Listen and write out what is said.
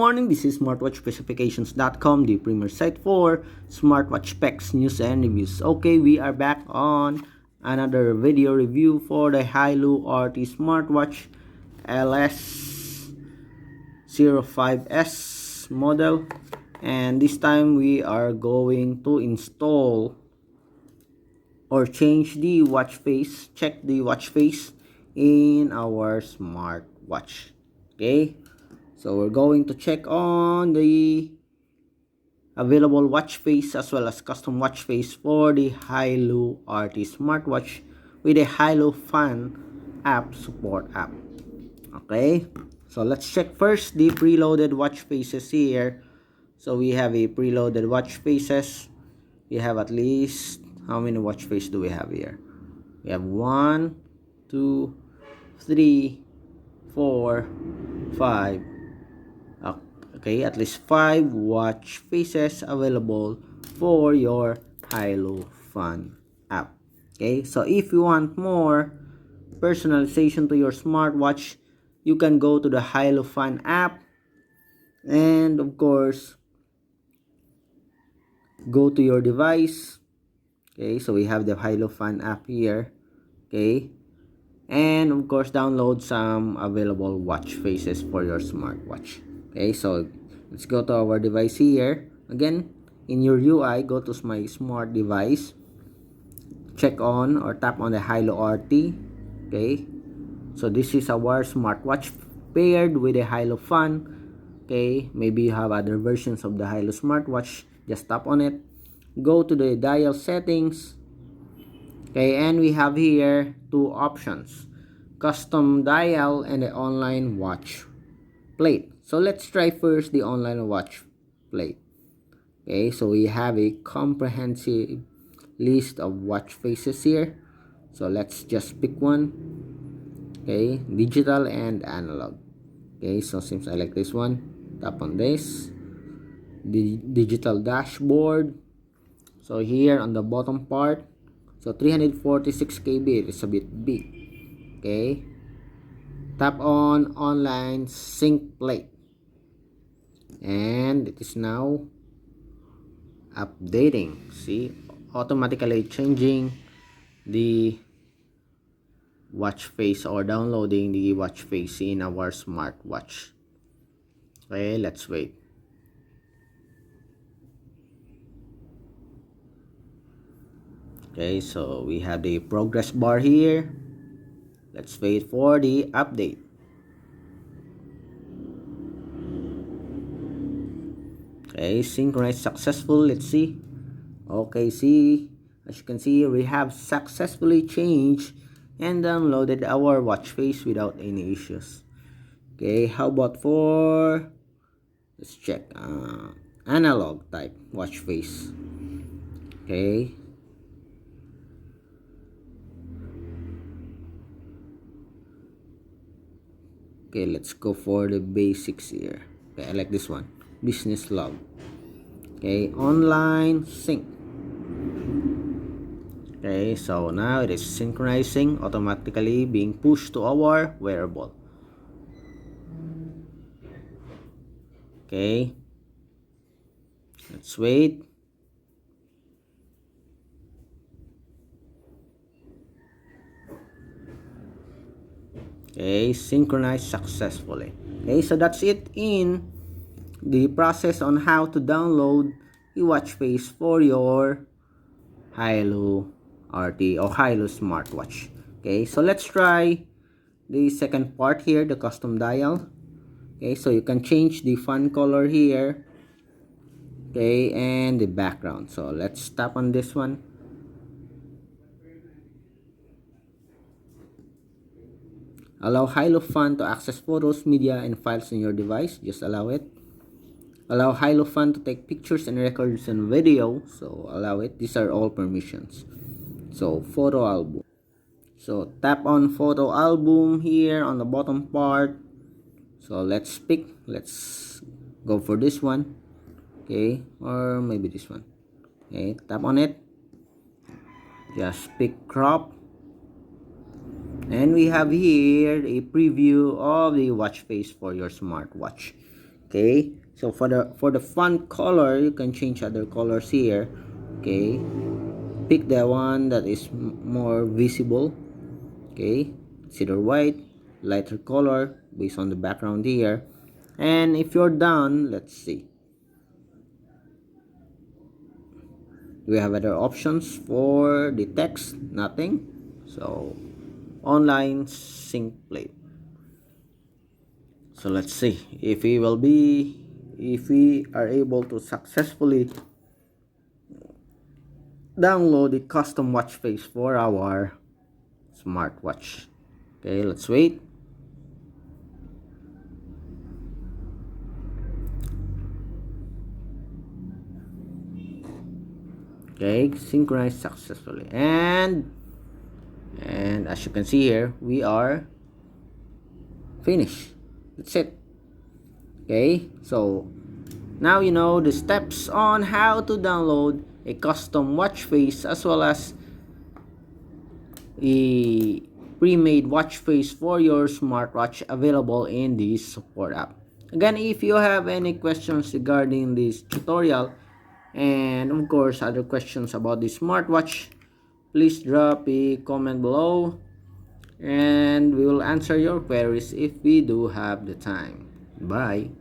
morning, this is smartwatchspecifications.com, the premier site for smartwatch specs, news, and reviews. Okay, we are back on another video review for the Haylou RT smartwatch LS05S model, and this time we are going to install or change the watch face, check the watch face in our smartwatch. Okay, so we're going to check on the available watch face as well as custom watch face for the Haylou RT smartwatch with a Haylou Fan app support app. Okay, so let's check first the preloaded watch faces here. So we have a preloaded watch faces. We have at least, how many watch faces do we have here? We have 1, 2, 3, 4, 5. Okay, at least 5 watch faces available for your Haylou Fan app. Okay, so if you want more personalization to your smartwatch, you can go to the Haylou Fan app, and of course go to your device. Okay, so we have the Haylou Fan app here. Okay, and of course download some available watch faces for your smartwatch. Okay, so let's go to our device here. Again, in your UI, go to my smart device, check on or tap on the Haylou RT. Okay, so this is our smartwatch paired with a Haylou Fan. Okay, maybe you have other versions of the Haylou smartwatch. Just tap on it, go to the dial settings. Okay, and we have here two options: custom dial and the online watch plate. So let's try first the online watch plate. Okay, so we have a comprehensive list of watch faces here. So let's just pick one. Okay, digital and analog. Okay, so since I like this one, tap on this. The digital dashboard. So here on the bottom part, so 346 KB, it is a bit big. Okay, tap on online sync plate, and it is now updating. See, automatically changing the watch face or downloading the watch face in our smartwatch. Okay, let's wait. Okay, so we have the progress bar here. Let's wait for the update. Okay, synchronized successful. Let's see. Okay, see, as you can see, we have successfully changed and downloaded our watch face without any issues. Okay, how about for, let's check, analog type watch face. Okay, okay, let's go for the basics here. Okay, I like this one, business log. Okay, online sync. Okay, so now it is synchronizing, automatically being pushed to our wearable. Okay, let's wait. Okay, synchronized successfully. Okay, so that's it in the process on how to download the watch face for your Haylou RT or Haylou smartwatch. Okay, so let's try the second part here, the custom dial. Okay, so you can change the font color here. Okay, and the background. So let's tap on this one. Allow Haylou Fan to access photos, media, and files on your device. Just allow it. Allow Haylou Fan to take pictures and records and video. So allow it. These are all permissions. So photo album. So tap on photo album here on the bottom part. So let's pick. Let's go for this one. Okay, or maybe this one. Okay, tap on it. Just pick crop. And we have here a preview of the watch face for your smartwatch. Okay, so for the font color, you can change other colors here. Okay, pick the one that is more visible. Okay, it's either white, lighter color based on the background here. And if you're done, let's see, we have other options for the text. Nothing. So online sync plate. So let's see if we are able to successfully download the custom watch face for our smartwatch. Okay, let's wait. Okay, synchronized successfully, and as you can see here, we are finished. That's it. Okay, so now you know the steps on how to download a custom watch face as well as a pre-made watch face for your smartwatch available in this support app. Again, if you have any questions regarding this tutorial and of course other questions about the smartwatch, please drop a comment below and we will answer your queries if we do have the time. Bye.